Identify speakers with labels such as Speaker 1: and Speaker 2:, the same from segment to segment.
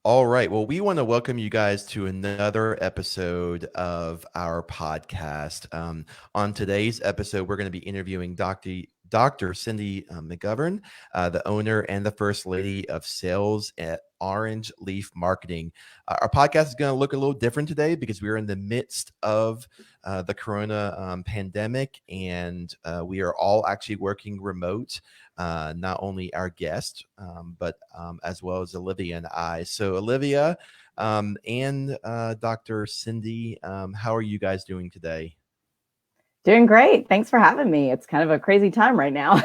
Speaker 1: All right. Well, we want to welcome you guys to another episode of our podcast. On today's episode, we're going to be interviewing Dr. Cindy McGovern, the owner and the first lady of sales at Orange Leaf Marketing. Our podcast is going to look a little different today because we're in the midst of the corona pandemic, and we are all actually working remote. Not only our guest, but as well as Olivia and I. So Olivia and Dr. Cindy, how are you guys doing today?
Speaker 2: Doing great. Thanks for having me. It's kind of a crazy time right now.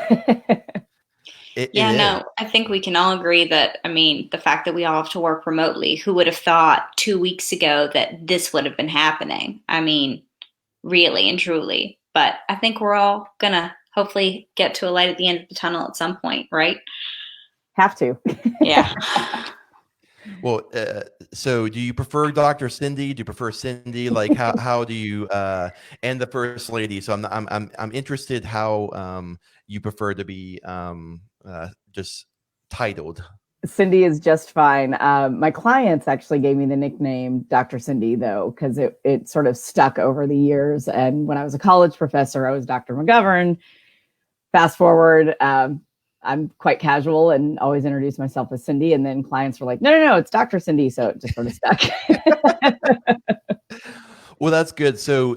Speaker 1: It is.
Speaker 3: Yeah, no, I think we can all agree that, the fact that we all have to work remotely, who would have thought 2 weeks ago that this would have been happening? Really and truly. But I think we're all going to hopefully get to a light at the end of the tunnel at some point, right?
Speaker 2: Have to.
Speaker 3: Yeah.
Speaker 1: Well, so do you prefer Dr. Cindy? Do you prefer Cindy? Like how do you and the first lady? So I'm interested how you prefer to be just titled.
Speaker 2: Cindy is just fine. My clients actually gave me the nickname Dr. Cindy, though, because it sort of stuck over the years. And when I was a college professor, I was Dr. McGovern. Fast forward, I'm quite casual and always introduce myself as Cindy. And then clients were like, no, it's Dr. Cindy. So it just sort of stuck.
Speaker 1: Well, that's good. So,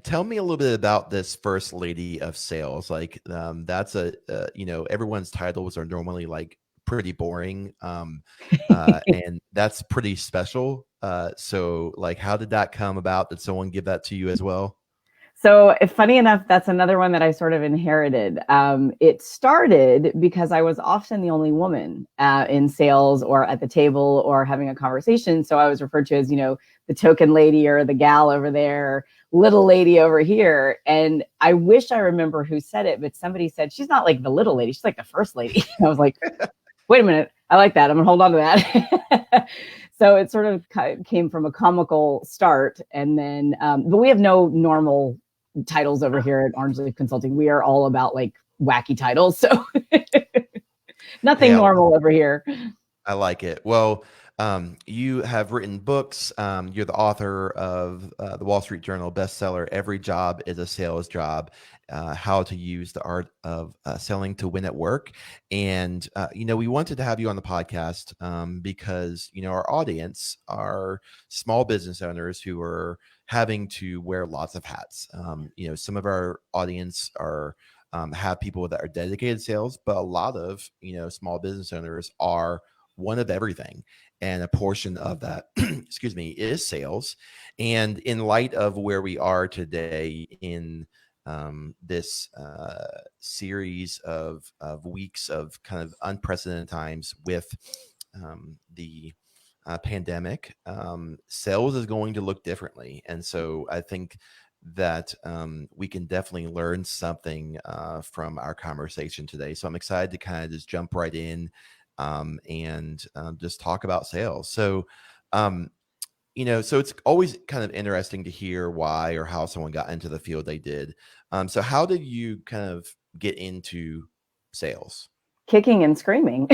Speaker 1: tell me a little bit about this first lady of sales. That's everyone's titles are normally pretty boring, and that's pretty special. So, how did that come about? Did someone give that to you as well?
Speaker 2: So funny enough, that's another one that I sort of inherited. It started because I was often the only woman in sales or at the table or having a conversation. So I was referred to as, the token lady or the gal over there, little lady over here. And I wish I remember who said it, but somebody said, she's not like the little lady, she's like the first lady. I was like, wait a minute, I like that. I'm gonna hold on to that. So it sort of came from a comical start. And then, but we have no normal titles over here at Orange Leaf Consulting. We are all about wacky titles. So nothing normal over here.
Speaker 1: I like it. Well, you have written books. You're the author of the Wall Street Journal bestseller, Every Job is a Sales Job, How to Use the Art of Selling to Win at Work. And, we wanted to have you on the podcast because, our audience are small business owners who are having to wear lots of hats. Some of our audience are have people that are dedicated sales, but a lot of, small business owners are one of everything. And a portion of that, excuse me, is sales. And in light of where we are today in this series of weeks of kind of unprecedented times with the pandemic, sales is going to look differently. And so I think that we can definitely learn something from our conversation today. So I'm excited to kind of just jump right in and just talk about sales. So, so it's always kind of interesting to hear why or how someone got into the field they did. So how did you kind of get into sales?
Speaker 2: Kicking and screaming.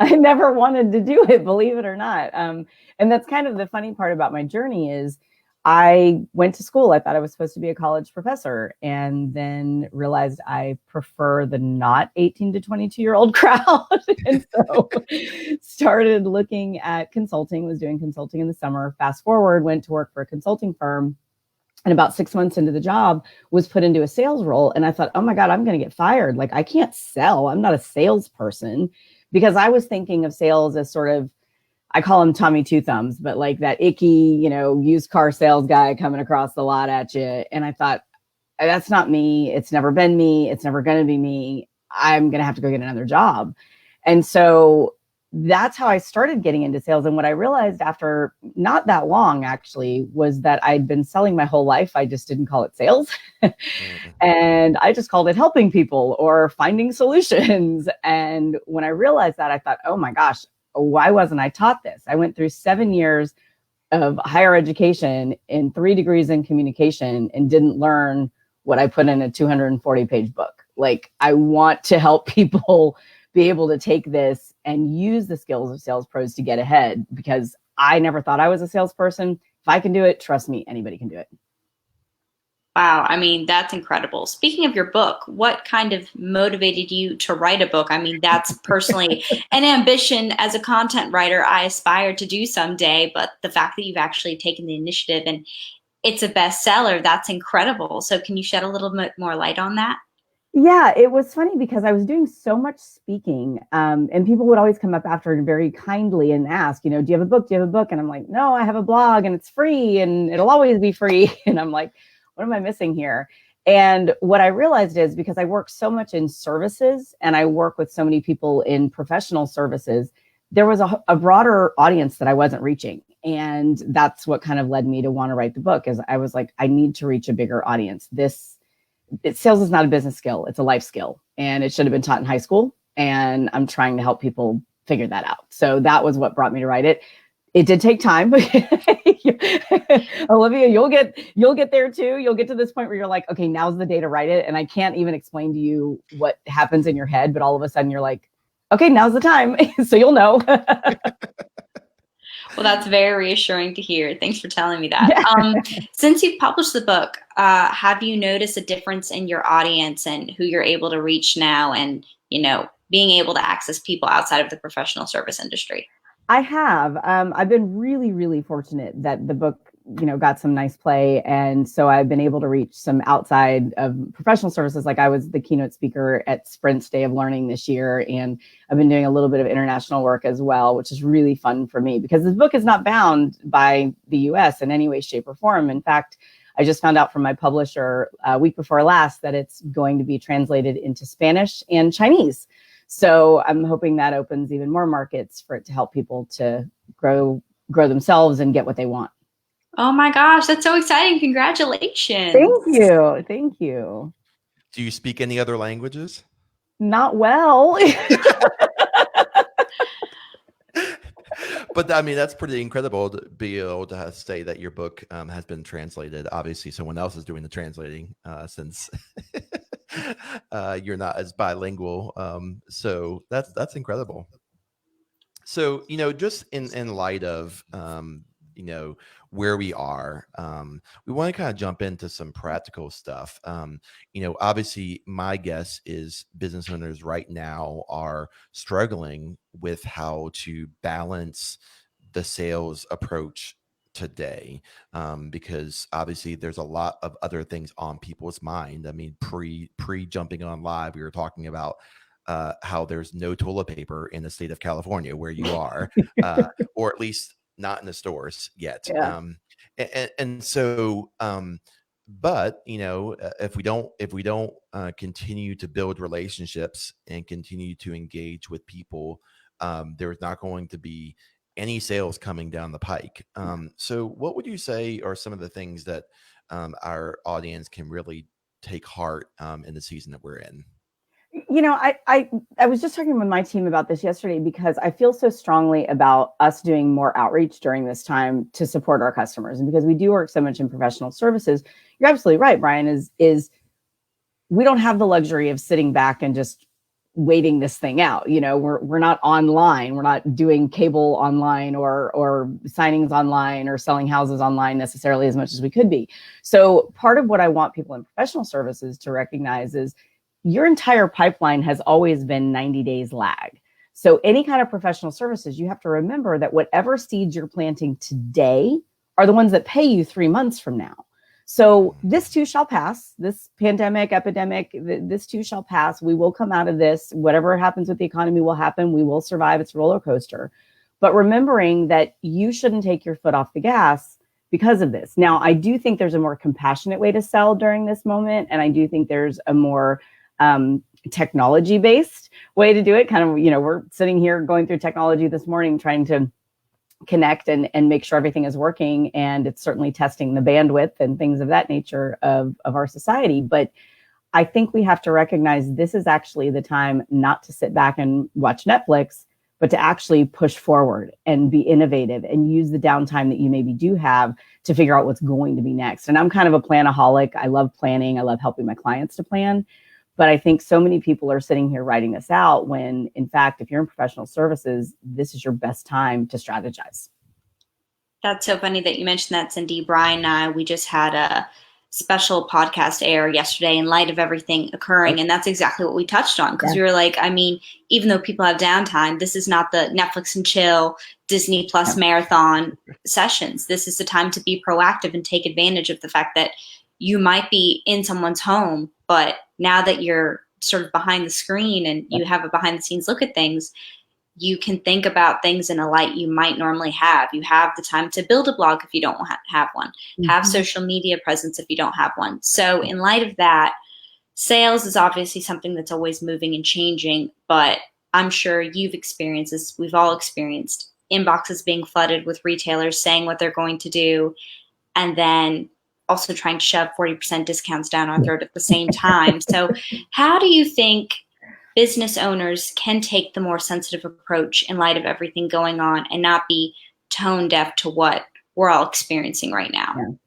Speaker 2: I never wanted to do it, believe it or not. And that's kind of the funny part about my journey is I went to school. I thought I was supposed to be a college professor and then realized I prefer the not 18 to 22-year-old crowd. And so started looking at consulting, was doing consulting in the summer. Fast forward, went to work for a consulting firm. And about 6 months into the job, was put into a sales role. And I thought, oh my God, I'm going to get fired. I can't sell. I'm not a salesperson, because I was thinking of sales as sort of, I call him Tommy Two Thumbs, but that icky, used car sales guy coming across the lot at you. And I thought, that's not me. It's never been me. It's never going to be me. I'm going to have to go get another job. And so that's how I started getting into sales. And what I realized after not that long actually was that I'd been selling my whole life. I just didn't call it sales. And I just called it helping people or finding solutions. And when I realized that, I thought, oh my gosh, why wasn't I taught this? I went through 7 years of higher education in 3 degrees in communication and didn't learn what I put in a 240-page book. I want to help people be able to take this and use the skills of sales pros to get ahead, because I never thought I was a salesperson. If I can do it, trust me, anybody can do it.
Speaker 3: Wow, I mean, that's incredible. Speaking of your book, what kind of motivated you to write a book? I mean, that's personally an ambition as a content writer I aspire to do someday, but the fact that you've actually taken the initiative and it's a bestseller, that's incredible. So can you shed a little bit more light on that?
Speaker 2: Yeah, it was funny because I was doing so much speaking, and people would always come up after and very kindly and ask, do you have a book? Do you have a book? And I'm like, no, I have a blog and it's free and it'll always be free. And I'm like, what am I missing here? And what I realized is, because I work so much in services and I work with so many people in professional services, there was a broader audience that I wasn't reaching. And that's what kind of led me to want to write the book, is I was like, I need to reach a bigger audience. Sales is not a business skill. It's a life skill, and it should have been taught in high school. And I'm trying to help people figure that out. So that was what brought me to write it. It did take time, but Olivia, you'll get there too. You'll get to this point where you're like, okay, now's the day to write it. And I can't even explain to you what happens in your head, but all of a sudden you're like, okay, now's the time. So you'll know.
Speaker 3: Well, that's very reassuring to hear. Thanks for telling me that. Since you've published the book, have you noticed a difference in your audience and who you're able to reach now, and, being able to access people outside of the professional service industry?
Speaker 2: I have. I've been really, really fortunate that the book, got some nice play. And so I've been able to reach some outside of professional services. Like, I was the keynote speaker at Sprint's Day of Learning this year. And I've been doing a little bit of international work as well, which is really fun for me, because this book is not bound by the US in any way, shape, or form. In fact, I just found out from my publisher a week before last that it's going to be translated into Spanish and Chinese. So I'm hoping that opens even more markets for it to help people to grow themselves and get what they want.
Speaker 3: Oh my gosh, that's so exciting. Congratulations.
Speaker 2: Thank you. Thank you.
Speaker 1: Do you speak any other languages?
Speaker 2: Not well.
Speaker 1: But I mean, that's pretty incredible to be able to say that your book has been translated. Obviously, someone else is doing the translating, since you're not as bilingual. So that's incredible. So, just in light of, where we are, we want to kind of jump into some practical stuff. Obviously, my guess is business owners right now are struggling with how to balance the sales approach today, because obviously there's a lot of other things on people's mind. I mean, pre jumping on live, we were talking about how there's no toilet paper in the state of California where you are, or at least not in the stores yet.
Speaker 2: Yeah.
Speaker 1: And so, but if we don't continue to build relationships and continue to engage with people, there's not going to be any sales coming down the pike. So what would you say are some of the things that our audience can really take heart in the season that we're in?
Speaker 2: I was just talking with my team about this yesterday, because I feel so strongly about us doing more outreach during this time to support our customers. And because we do work so much in professional services, you're absolutely right, Brian, is we don't have the luxury of sitting back and just waiting this thing out. We're not online. We're not doing cable online or signings online or selling houses online necessarily as much as we could be. So part of what I want people in professional services to recognize is your entire pipeline has always been 90 days lag. So any kind of professional services, you have to remember that whatever seeds you're planting today are the ones that pay you 3 months from now. So this too shall pass. This pandemic, epidemic, this too shall pass. We will come out of this. Whatever happens with the economy will happen. We will survive. It's a roller coaster. But remembering that you shouldn't take your foot off the gas because of this. Now, I do think there's a more compassionate way to sell during this moment. And I do think there's a more technology-based way to do it. Kind of, we're sitting here going through technology this morning, trying to connect and make sure everything is working. And it's certainly testing the bandwidth and things of that nature of our society. But I think we have to recognize this is actually the time not to sit back and watch Netflix, but to actually push forward and be innovative and use the downtime that you maybe do have to figure out what's going to be next. And I'm kind of a planaholic. I love planning. I love helping my clients to plan. But I think so many people are sitting here writing this out when, in fact, if you're in professional services, this is your best time to strategize.
Speaker 3: That's so funny that you mentioned that, Cindy. Brian and I, we just had a special podcast air yesterday in light of everything occurring. And that's exactly what we touched on, because we were like, I mean, even though people have downtime, this is not the Netflix and chill, Disney Plus marathon sessions. This is the time to be proactive and take advantage of the fact that you might be in someone's home, but now that you're sort of behind the screen and you have a behind the scenes look at things, you can think about things in a light you might normally have. You have the time to build a blog if you don't have one, have social media presence if you don't have one. So in light of that, sales is obviously something that's always moving and changing, but I'm sure you've experienced this. We've all experienced inboxes being flooded with retailers saying what they're going to do, and then also trying to shove 40% discounts down our throat at the same time. So how do you think business owners can take the more sensitive approach in light of everything going on and not be tone deaf to what we're all experiencing right now?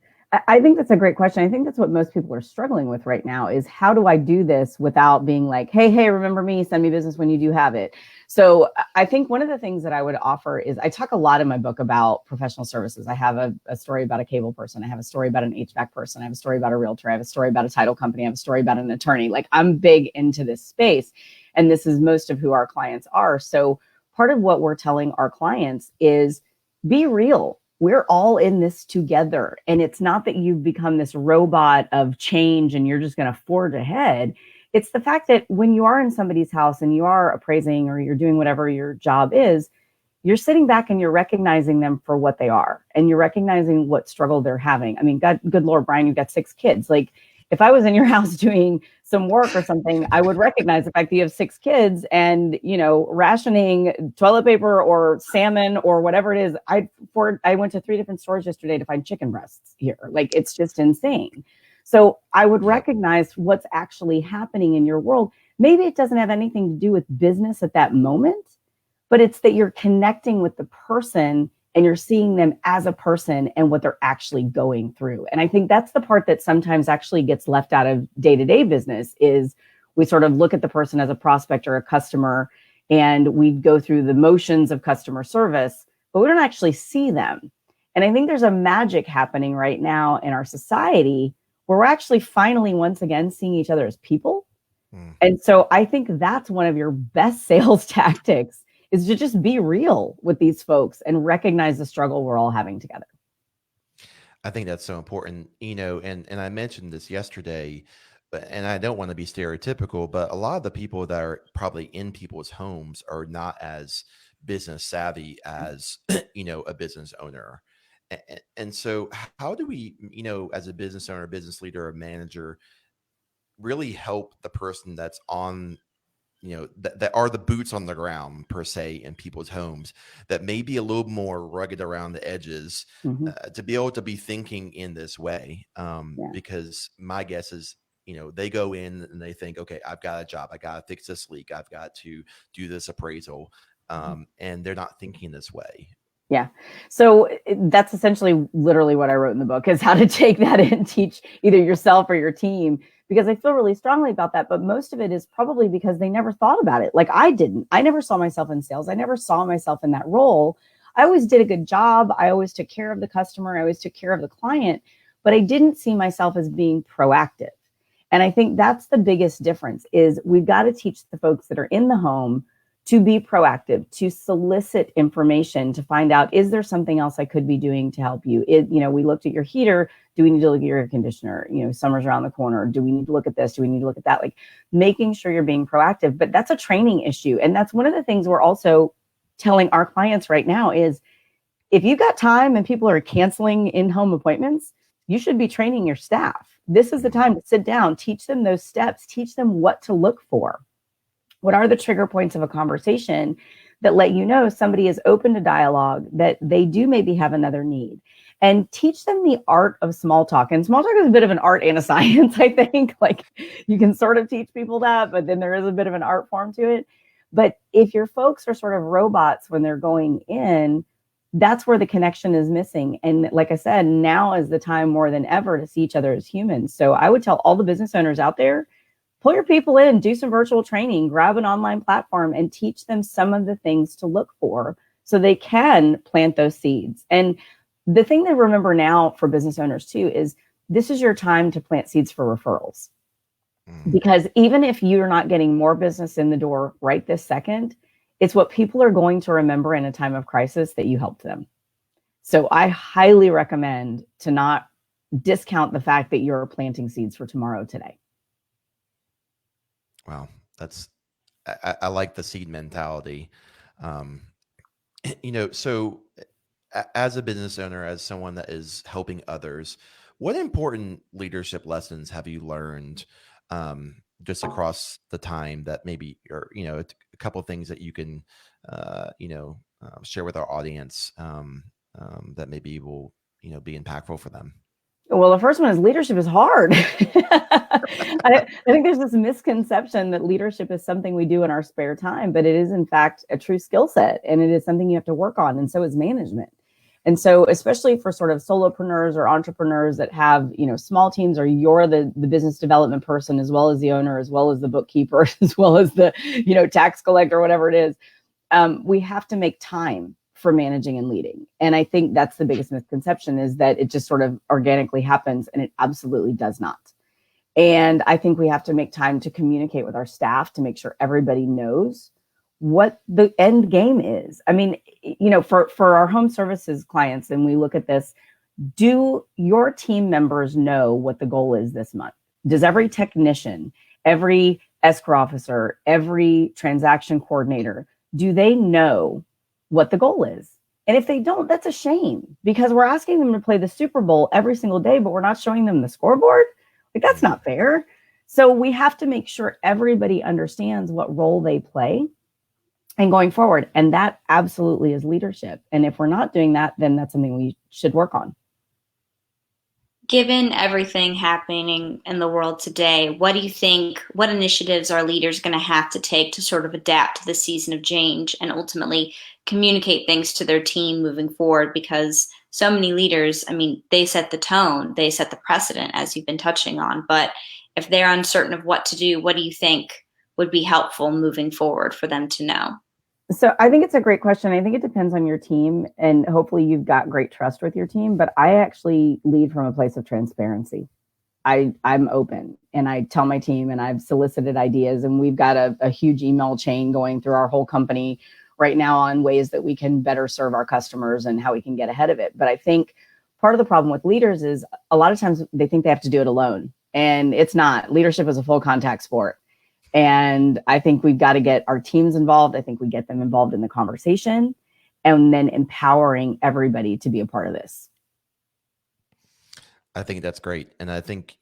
Speaker 2: I think that's a great question. I think that's what most people are struggling with right now is, how do I do this without being like, hey, remember me, send me business when you do have it. So I think one of the things that I would offer is, I talk a lot in my book about professional services. I have a story about a cable person. I have a story about an HVAC person. I have a story about a realtor. I have a story about a title company. I have a story about an attorney. Like, I'm big into this space, and this is most of who our clients are. So part of what we're telling our clients is, be real. We're all in this together. And it's not that you've become this robot of change and you're just going to forge ahead. It's the fact that when you are in somebody's house and you are appraising or you're doing whatever your job is, you're sitting back and you're recognizing them for what they are. And you're recognizing what struggle they're having. I mean, God, good Lord, Brian, you've got 6 kids. Like, if I was in your house doing some work or something, I would recognize the fact that you have 6 kids and, rationing toilet paper or salmon or whatever it is. I went to 3 different stores yesterday to find chicken breasts here. Like, it's just insane. So I would recognize what's actually happening in your world. Maybe it doesn't have anything to do with business at that moment, but it's that you're connecting with the person and you're seeing them as a person and what they're actually going through. And I think that's the part that sometimes actually gets left out of day-to-day business, is we sort of look at the person as a prospect or a customer, and we go through the motions of customer service, but we don't actually see them. And I think there's a magic happening right now in our society where we're actually finally, once again, seeing each other as people. And so I think that's one of your best sales tactics, is to just be real with these folks and recognize the struggle we're all having together.
Speaker 1: I think that's so important, and I mentioned this yesterday, and I don't want to be stereotypical, but a lot of the people that are probably in people's homes are not as business savvy as, a business owner. And so how do we, as a business owner, business leader, or manager, really help the person that's on, that are the boots on the ground per se in people's homes, that may be a little more rugged around the edges, to be able to be thinking in this way? Because my guess is, they go in and they think, okay, I've got a job. I got to fix this leak. I've got to do this appraisal. And they're not thinking this way.
Speaker 2: Yeah. So that's essentially literally what I wrote in the book, is how to take that and teach either yourself or your team, because I feel really strongly about that. But most of it is probably because they never thought about it. Like, I didn't. I never saw myself in sales. I never saw myself in that role. I always did a good job. I always took care of the customer. I always took care of the client, but I didn't see myself as being proactive. And I think that's the biggest difference, is we've got to teach the folks that are in the home to be proactive, to solicit information, to find out, is there something else I could be doing to help you? We looked at your heater. Do we need to look at your air conditioner? Summer's around the corner. Do we need to look at this? Do we need to look at that? Like, making sure you're being proactive. But that's a training issue. And that's one of the things we're also telling our clients right now is, if you've got time and people are canceling in-home appointments, you should be training your staff. This is the time to sit down, teach them those steps, teach them what to look for. What are the trigger points of a conversation that let you know somebody is open to dialogue, that they do maybe have another need, and teach them the art of small talk. And small talk is a bit of an art and a science, I think. Like, you can sort of teach people that, but then there is a bit of an art form to it. But if your folks are sort of robots when they're going in, that's where the connection is missing. And like I said, now is the time more than ever to see each other as humans. So I would tell all the business owners out there, pull your people in, do some virtual training, grab an online platform and teach them some of the things to look for so they can plant those seeds. And the thing to remember now for business owners too is this is your time to plant seeds for referrals. Because even if you're not getting more business in the door right this second, it's what people are going to remember in a time of crisis that you helped them. So I highly recommend to not discount the fact that you're planting seeds for tomorrow today.
Speaker 1: Wow. I like the seed mentality. So as a business owner, as someone that is helping others, what important leadership lessons have you learned just across the time that maybe, or, a couple of things that you can, share with our audience that maybe will, be impactful for them?
Speaker 2: Well, the first one is leadership is hard. I think there's this misconception that leadership is something we do in our spare time, but it is in fact a true skill set, and it is something you have to work on, and so is management. And so especially for sort of solopreneurs or entrepreneurs that have, small teams, or you're the business development person, as well as the owner, as well as the bookkeeper, as well as the, tax collector, whatever it is, we have to make time for managing and leading. And I think that's the biggest misconception, is that it just sort of organically happens, and it absolutely does not. And I think we have to make time to communicate with our staff to make sure everybody knows what the end game is. I mean, for our home services clients, and we look at this, do your team members know what the goal is this month? Does every technician, every escrow officer, every transaction coordinator, do they know what the goal is? And if they don't, that's a shame, because we're asking them to play the Super Bowl every single day, but we're not showing them the scoreboard. Like, that's not fair. So we have to make sure everybody understands what role they play and going forward. And that absolutely is leadership. And if we're not doing that, then that's something we should work on.
Speaker 3: Given everything happening in the world today, what do you think, what initiatives are leaders going to have to take to sort of adapt to the season of change and ultimately communicate things to their team moving forward? Because so many leaders, they set the tone, they set the precedent, as you've been touching on. But if they're uncertain of what to do, what do you think would be helpful moving forward for them to know?
Speaker 2: So I think it's a great question. I think it depends on your team, and hopefully you've got great trust with your team. But I actually lead from a place of transparency. I'm open, and I tell my team, and I've solicited ideas, and we've got a huge email chain going through our whole company right now on ways that we can better serve our customers and how we can get ahead of it. But I think part of the problem with leaders is a lot of times they think they have to do it alone, and it's not. Leadership is a full contact sport. And I think we've got to get our teams involved. I think we get them involved in the conversation, and then empowering everybody to be a part of this.
Speaker 1: I think that's great. And I think,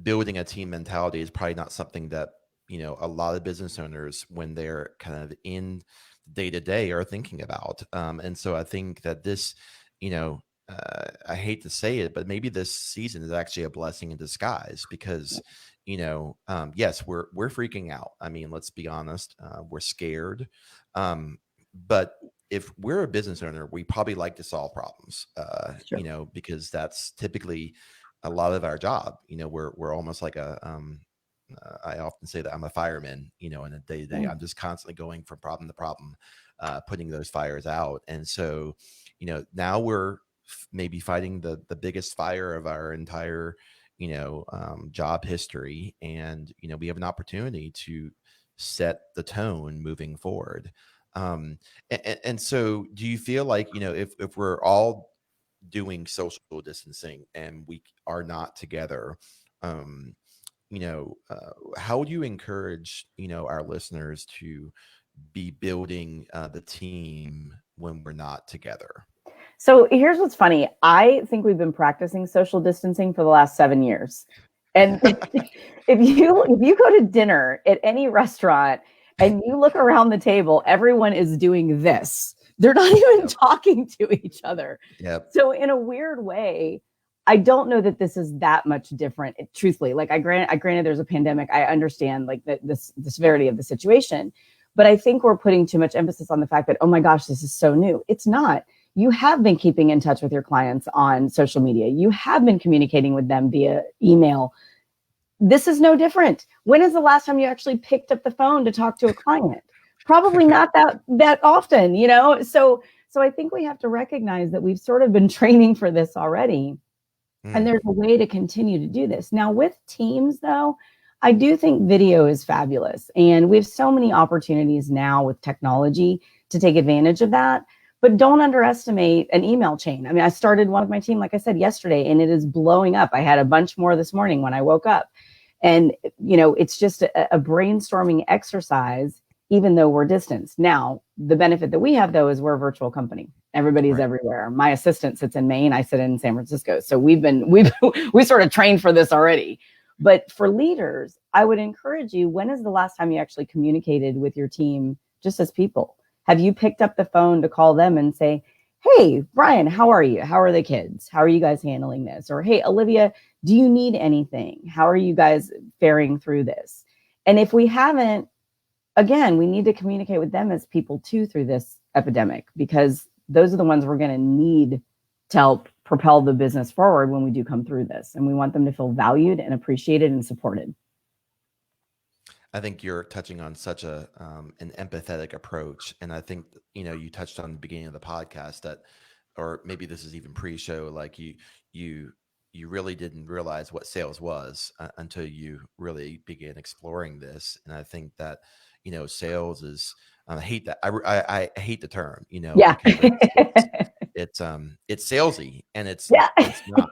Speaker 1: building a team mentality is probably not something that, a lot of business owners, when they're kind of in day to day, are thinking about. And so I think that this, I hate to say it, but maybe this season is actually a blessing in disguise, because yes, we're freaking out. Let's be honest. We're scared. But if we're a business owner, we probably like to solve problems,
Speaker 2: Sure.
Speaker 1: Because that's typically a lot of our job. We're almost like I often say that I'm a fireman, in a day to day. I'm just constantly going from problem to problem, putting those fires out. And so, now we're maybe fighting the biggest fire of our entire job history. And, we have an opportunity to set the tone moving forward. And so do you feel like, if we're all doing social distancing and we are not together, how would you encourage, our listeners to be building the team when we're not together?
Speaker 2: So here's what's funny. I think we've been practicing social distancing for the last 7 years. And if you go to dinner at any restaurant and you look around the table, everyone is doing this. They're not even talking to each other.
Speaker 1: Yep.
Speaker 2: So in a weird way, I don't know that this is that much different. Truthfully, like I granted there's a pandemic. I understand like the severity of the situation, but I think we're putting too much emphasis on the fact that, oh my gosh, this is so new. It's not. You have been keeping in touch with your clients on social media. You have been communicating with them via email. this is no different. When is the last time you actually picked up the phone to talk to a client? Probably not that often, you know? So I think we have to recognize that we've sort of been training for this already. And there's a way to continue to do this. Now with Teams though, I do think video is fabulous. And we have so many opportunities now with technology to take advantage of that. But don't underestimate an email chain. I mean, I started one with my team, like I said, yesterday, and it is blowing up. I had a bunch more this morning when I woke up. And, you know, it's just a brainstorming exercise, even though we're distanced. Now, the benefit that we have, though, is we're a virtual company. Everybody's right. Everywhere. My assistant sits in Maine. I sit in San Francisco. So we sort of trained for this already. But for leaders, I would encourage you, when is the last time you actually communicated with your team just as people? Have you picked up the phone to call them and say, hey, Brian, how are you? How are the kids? How are you guys handling this? Or, hey, Olivia, do you need anything? How are you guys faring through this? And if we haven't, again, we need to communicate with them as people too through this epidemic, because those are the ones we're going to need to help propel the business forward when we do come through this. And we want them to feel valued and appreciated and supported.
Speaker 1: I think you're touching on such an empathetic approach. And I think, you know, you touched on the beginning of the podcast that, or maybe this is even pre-show, like you really didn't realize what sales was until you really began exploring this. And I think that, you know, sales is, I hate that. I hate the term, you know,
Speaker 2: yeah.
Speaker 1: it's salesy, and it's
Speaker 2: yeah.
Speaker 1: it's not.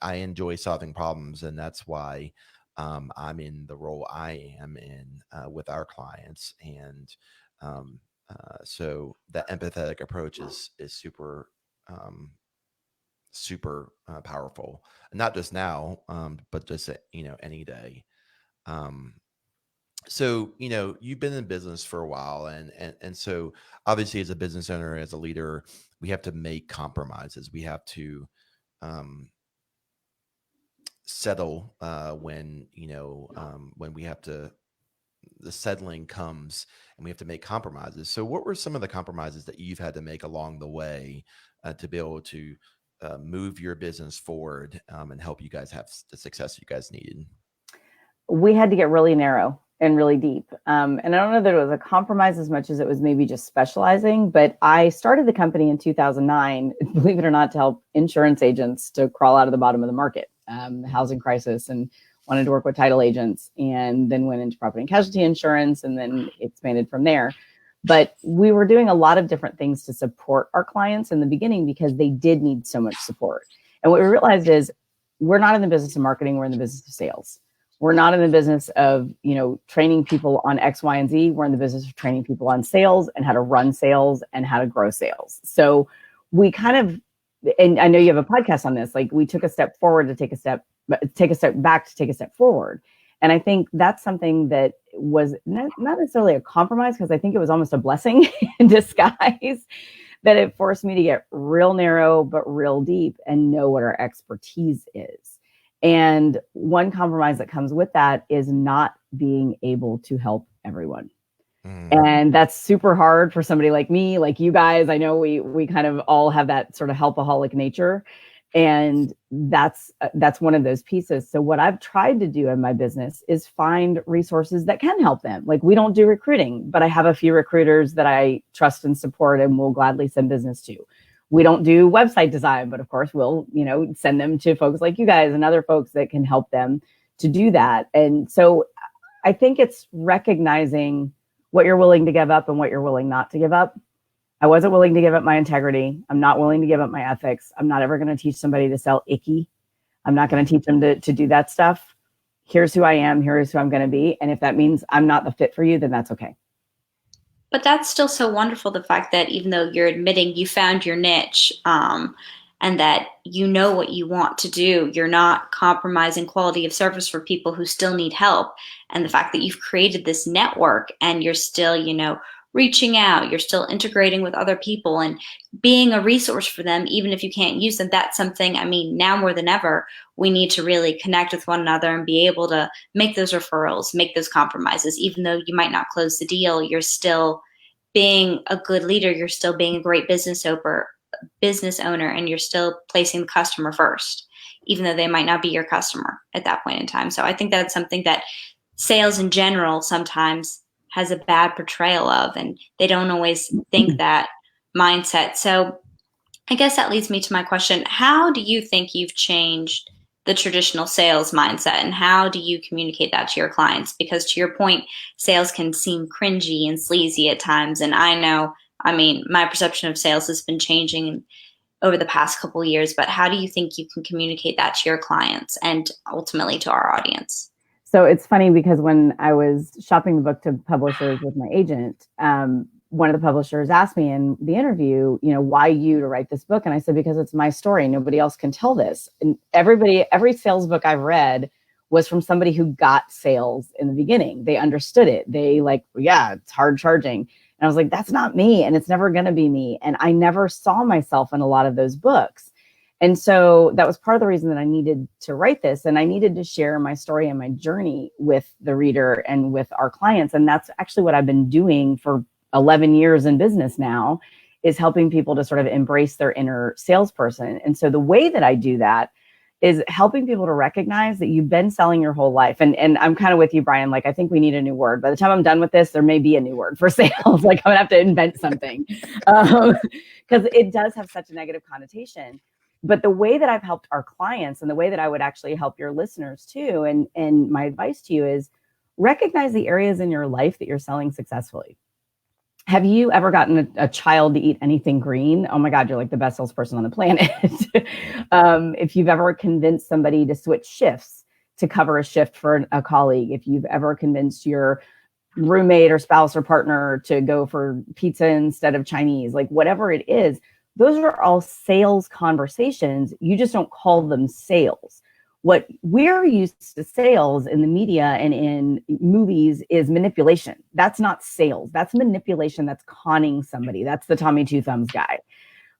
Speaker 1: I enjoy solving problems, and that's why I'm in the role I am in with our clients. And so that empathetic approach is super super powerful, not just now, but just you know, any day. So, you know, you've been in business for a while, and so obviously as a business owner, as a leader, we have to make compromises. We have to settle when, you know, when we have to, the settling comes and we have to make compromises. So what were some of the compromises that you've had to make along the way to be able to move your business forward and help you guys have the success you guys needed?
Speaker 2: We had to get really narrow and really deep. And I don't know that it was a compromise as much as it was maybe just specializing, but I started the company in 2009, believe it or not, to help insurance agents to crawl out of the bottom of the market, housing crisis, and wanted to work with title agents, and then went into property and casualty insurance, and then expanded from there. But we were doing a lot of different things to support our clients in the beginning because they did need so much support. And what we realized is we're not in the business of marketing, we're in the business of sales. We're not in the business of, you know, training people on X, Y, and Z. We're in the business of training people on sales and how to run sales and how to grow sales. So we kind of, and I know you have a podcast on this, like we took a step forward to take a step back to take a step forward. And I think that's something that was not necessarily a compromise, because I think it was almost a blessing in disguise, that it forced me to get real narrow, but real deep and know what our expertise is. And one compromise that comes with that is not being able to help everyone. And that's super hard for somebody like me, like you guys. I know we kind of all have that sort of helpaholic nature. And that's one of those pieces. So what I've tried to do in my business is find resources that can help them. Like, we don't do recruiting, but I have a few recruiters that I trust and support and will gladly send business to. We don't do website design, but of course we'll, you know, send them to folks like you guys and other folks that can help them to do that. And so I think it's recognizing what you're willing to give up and what you're willing not to give up. I wasn't willing to give up my integrity. I'm not willing to give up my ethics. I'm not ever going to teach somebody to sell icky. I'm not going to teach them to do that stuff. Here's who I am. Here's who I'm going to be. And if that means I'm not the fit for you, then that's okay.
Speaker 3: But that's still so wonderful, the fact that even though you're admitting you found your niche and that you know what you want to do, you're not compromising quality of service for people who still need help. And the fact that you've created this network and you're still, you know, reaching out, you're still integrating with other people and being a resource for them, even if you can't use them. That's something, I mean, now more than ever, we need to really connect with one another and be able to make those referrals, make those compromises. Even though you might not close the deal, you're still being a good leader, you're still being a great business owner, and you're still placing the customer first. even though they might not be your customer at that point in time. So I think that's something that sales in general sometimes has a bad portrayal of, and they don't always think that mindset. So I guess that leads me to my question. How do you think you've changed the traditional sales mindset, and how do you communicate that to your clients? Because to your point, sales can seem cringy and sleazy at times. And I mean, my perception of sales has been changing over the past couple of years, but how do you think you can communicate that to your clients and ultimately to our audience?
Speaker 2: So it's funny because when I was shopping the book to publishers with my agent, one of the publishers asked me in the interview, why you to write this book? And I said, because it's my story. Nobody else can tell this. And every sales book I've read was from somebody who got sales in the beginning. They understood it. They it's hard charging. And I was like, that's not me. And it's never going to be me. And I never saw myself in a lot of those books. And so that was part of the reason that I needed to write this. And I needed to share my story and my journey with the reader and with our clients. And that's actually what I've been doing for 11 years in business now, is helping people to sort of embrace their inner salesperson. And so the way that I do that is helping people to recognize that you've been selling your whole life. And I'm kind of with you, Brian. I think we need a new word. By the time I'm done with this, there may be a new word for sales. I'm gonna have to invent something because it does have such a negative connotation. But the way that I've helped our clients, and the way that I would actually help your listeners too, and my advice to you is recognize the areas in your life that you're selling successfully. Have you ever gotten a child to eat anything green? Oh my God, you're like the best salesperson on the planet. If you've ever convinced somebody to switch shifts to cover a shift for a colleague, if you've ever convinced your roommate or spouse or partner to go for pizza instead of Chinese, whatever it is, those are all sales conversations. You just don't call them sales. What we're used to sales in the media and in movies is manipulation. That's not sales. That's manipulation. That's conning somebody. That's the Tommy Two Thumbs guy.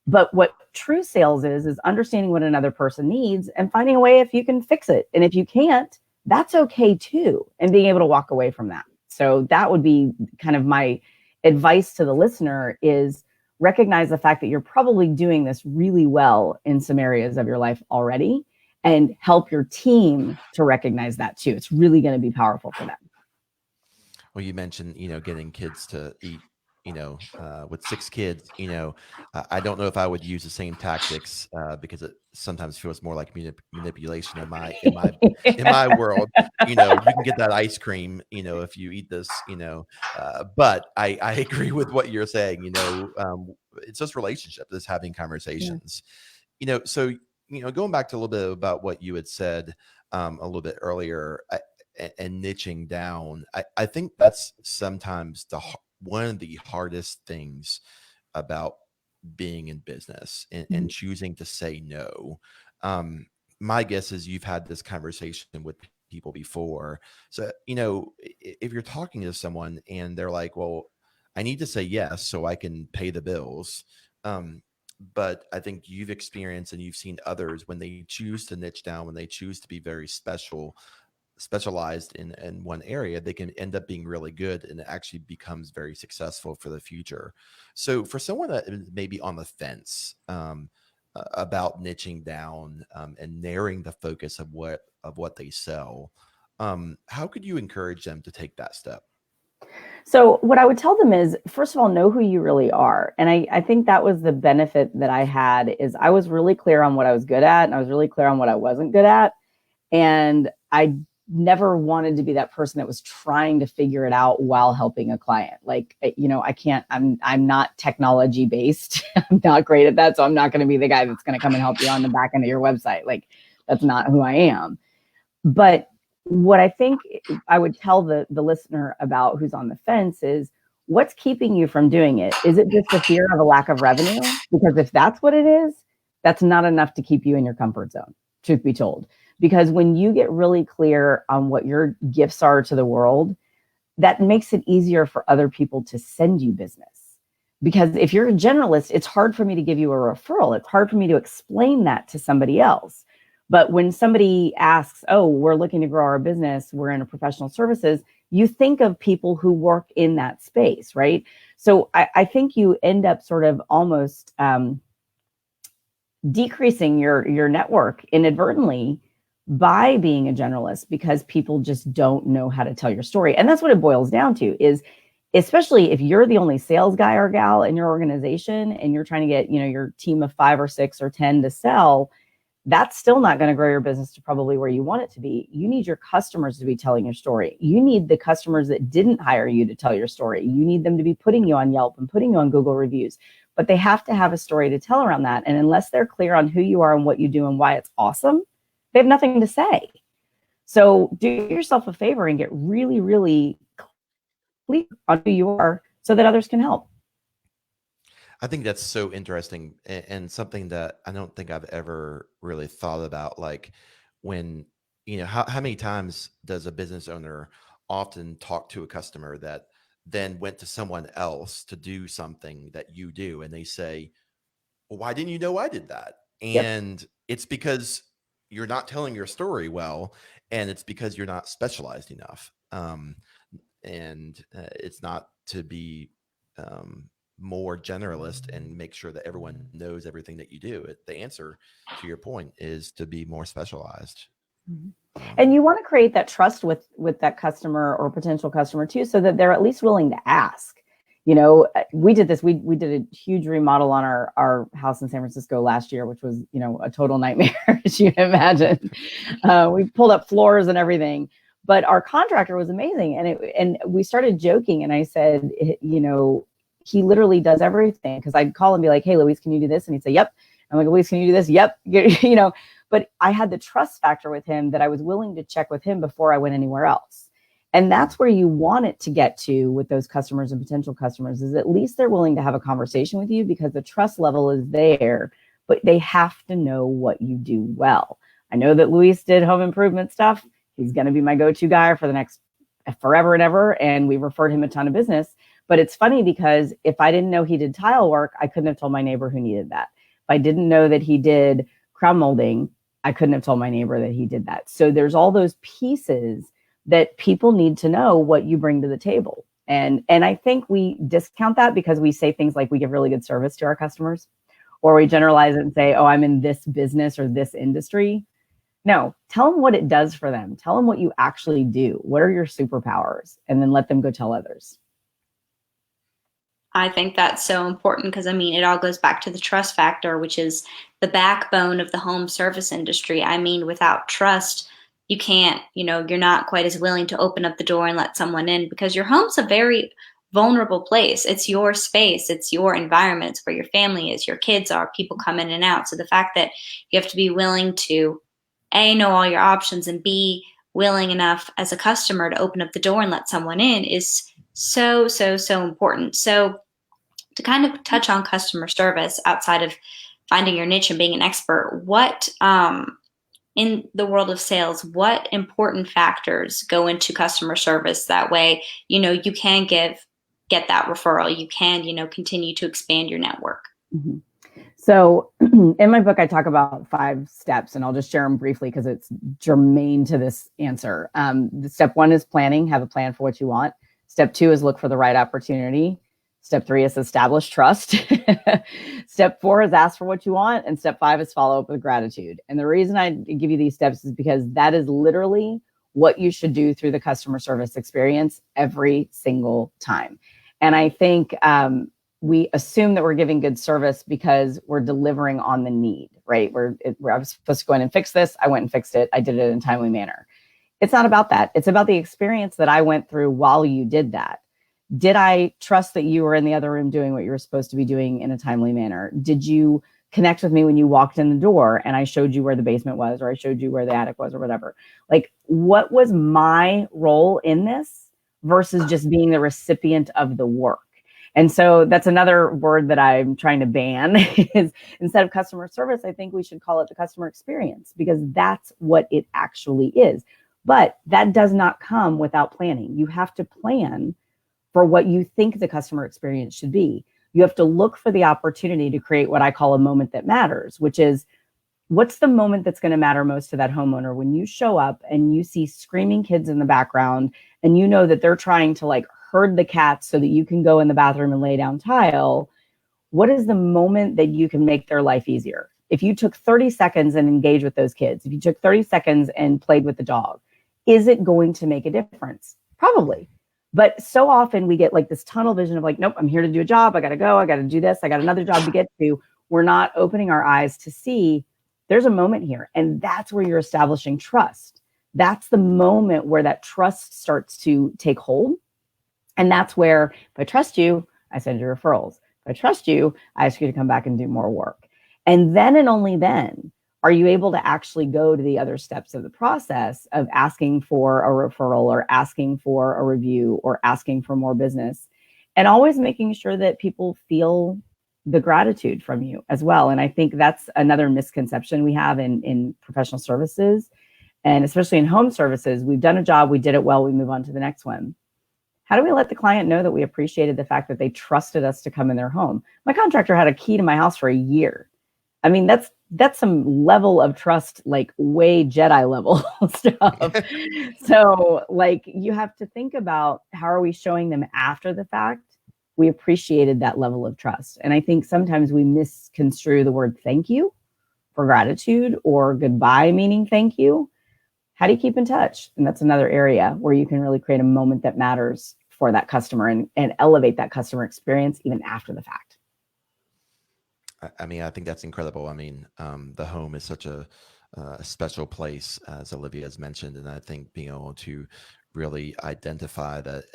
Speaker 2: But what true sales is understanding what another person needs and finding a way if you can fix it. And if you can't, that's okay too. And being able to walk away from that. So that would be kind of my advice to the listener, is recognize the fact that you're probably doing this really well in some areas of your life already, and help your team to recognize that too. It's really going to be powerful for them.
Speaker 1: Well, you mentioned, getting kids to eat, with 6 kids, I don't know if I would use the same tactics because it sometimes feels more like manipulation in my world. You can get that ice cream, if you eat this, but I agree with what you're saying. It's just relationship, it's having conversations, so, going back to a little bit about what you had said a little bit earlier, and niching down, I think that's sometimes one of the hardest things about being in business and choosing to say no. My guess is you've had this conversation with people before. So, if you're talking to someone and they're like, well, I need to say yes so I can pay the bills. But I think you've experienced and you've seen others, when they choose to niche down, when they choose to be very specialized in one area, they can end up being really good, and it actually becomes very successful for the future. So for someone that is maybe on the fence about niching down and narrowing the focus of what they sell, how could you encourage them to take that step?
Speaker 2: So what I would tell them is, first of all, know who you really are. And I think that was the benefit that I had, is I was really clear on what I was good at, and I was really clear on what I wasn't good at. And I never wanted to be that person that was trying to figure it out while helping a client. I'm not technology based. I'm not great at that. So I'm not going to be the guy that's going to come and help you on the back end of your website. That's not who I am. But what I think I would tell the listener about who's on the fence is, what's keeping you from doing it? Is it just a fear of a lack of revenue? Because if that's what it is, that's not enough to keep you in your comfort zone, truth be told. Because when you get really clear on what your gifts are to the world, that makes it easier for other people to send you business. Because if you're a generalist, it's hard for me to give you a referral. It's hard for me to explain that to somebody else. But when somebody asks, oh, we're looking to grow our business, we're in a professional services, you think of people who work in that space, right? So I think you end up sort of almost decreasing your network inadvertently by being a generalist, because people just don't know how to tell your story. And that's what it boils down to, is especially if you're the only sales guy or gal in your organization and you're trying to get, your team of 5 or 6 or 10 to sell, that's still not going to grow your business to probably where you want it to be. You need your customers to be telling your story. You need the customers that didn't hire you to tell your story. You need them to be putting you on Yelp and putting you on Google reviews, but they have to have a story to tell around that. And unless they're clear on who you are and what you do and why it's awesome, they have nothing to say. So do yourself a favor and get really, really clear on who you are so that others can help.
Speaker 1: I think that's so interesting, and something that I don't think I've ever really thought about. Like, when, how many times does a business owner often talk to a customer that then went to someone else to do something that you do, and they say, well, why didn't you know I did that?
Speaker 2: Yep.
Speaker 1: And it's because you're not telling your story well, and it's because you're not specialized enough. And it's not to be more generalist and make sure that everyone knows everything that you do. The answer to your point is to be more specialized.
Speaker 2: And you want to create that trust with that customer or potential customer too, so that they're at least willing to ask. We did this. We did a huge remodel on our house in San Francisco last year, which was, a total nightmare, as you can imagine. We pulled up floors and everything, but our contractor was amazing. And we started joking, and I said, he literally does everything, because I'd call and be like, hey, Luis, can you do this? And he'd say, yep. I'm like, Luis, can you do this? Yep. But I had the trust factor with him that I was willing to check with him before I went anywhere else. And that's where you want it to get to with those customers and potential customers, is at least they're willing to have a conversation with you, because the trust level is there, but they have to know what you do well. I know that Luis did home improvement stuff. He's going to be my go-to guy for the next forever and ever. And we referred him a ton of business. But it's funny, because if I didn't know he did tile work, I couldn't have told my neighbor who needed that. If I didn't know that he did crown molding, I couldn't have told my neighbor that he did that. So there's all those pieces that people need to know what you bring to the table. And I think we discount that because we say things like we give really good service to our customers, or we generalize it and say, oh, I'm in this business or this industry. No, tell them what it does for them. Tell them what you actually do. What are your superpowers? And then let them go tell others.
Speaker 3: I think that's so important, because it all goes back to the trust factor, which is the backbone of the home service industry. Without trust, you can't, you're not quite as willing to open up the door and let someone in, because your home's a very vulnerable place. It's your space. It's your environment. It's where your family is, your kids are, people come in and out. So the fact that you have to be willing to, A, know all your options, and B, willing enough as a customer to open up the door and let someone in is so, so, so important. So to kind of touch on customer service outside of finding your niche and being an expert, what in the world of sales, what important factors go into customer service? That way, you can get that referral. You can, continue to expand your network.
Speaker 2: Mm-hmm. So in my book, I talk about 5 steps, and I'll just share them briefly because it's germane to this answer. Step 1 is planning, have a plan for what you want. Step 2 is look for the right opportunity. Step 3 is establish trust. Step 4 is ask for what you want. And step 5 is follow up with gratitude. And the reason I give you these steps is because that is literally what you should do through the customer service experience every single time. And I think we assume that we're giving good service because we're delivering on the need, right? I was supposed to go in and fix this. I went and fixed it. I did it in a timely manner. It's not about that. It's about the experience that I went through while you did that. Did I trust that you were in the other room doing what you were supposed to be doing in a timely manner? Did you connect with me when you walked in the door and I showed you where the basement was, or I showed you where the attic was, or whatever? Like, what was my role in this versus just being the recipient of the work? And so that's another word that I'm trying to ban is, instead of customer service, I think we should call it the customer experience, because that's what it actually is. But that does not come without planning. You have to plan for what you think the customer experience should be. You have to look for the opportunity to create what I call a moment that matters, which is, what's the moment that's going to matter most to that homeowner when you show up and you see screaming kids in the background and you know that they're trying to like herd the cats so that you can go in the bathroom and lay down tile? What is the moment that you can make their life easier? if you took 30 seconds and engaged with those kids, if you took 30 seconds and played with the dog, is it going to make a difference? Probably. But so often we get like this tunnel vision of like, nope, I'm here to do a job. I got to go. I got to do this. I got another job to get to. We're not opening our eyes to see there's a moment here. And that's where you're establishing trust. That's the moment where that trust starts to take hold. And that's where, if I trust you, I send you referrals. If I trust you, I ask you to come back and do more work. And then and only then are you able to actually go to the other steps of the process of asking for a referral or asking for a review or asking for more business, and always making sure that people feel the gratitude from you as well. And I think that's another misconception we have in professional services, and especially in home services. We've done a job, we did it well, we move on to the next one. How do we let the client know that we appreciated the fact that they trusted us to come in their home? My contractor had a key to my house for a year. I mean, that's some level of trust, like way Jedi level stuff. So like, you have to think about, how are we showing them after the fact we appreciated that level of trust? And I think sometimes we misconstrue the word thank you for gratitude, or goodbye meaning thank you. How do you keep in touch? And that's another area where you can really create a moment that matters for that customer and elevate that customer experience even after the fact.
Speaker 1: I mean, I think that's incredible. I mean, the home is such a special place, as Olivia has mentioned. And I think being able to really identify that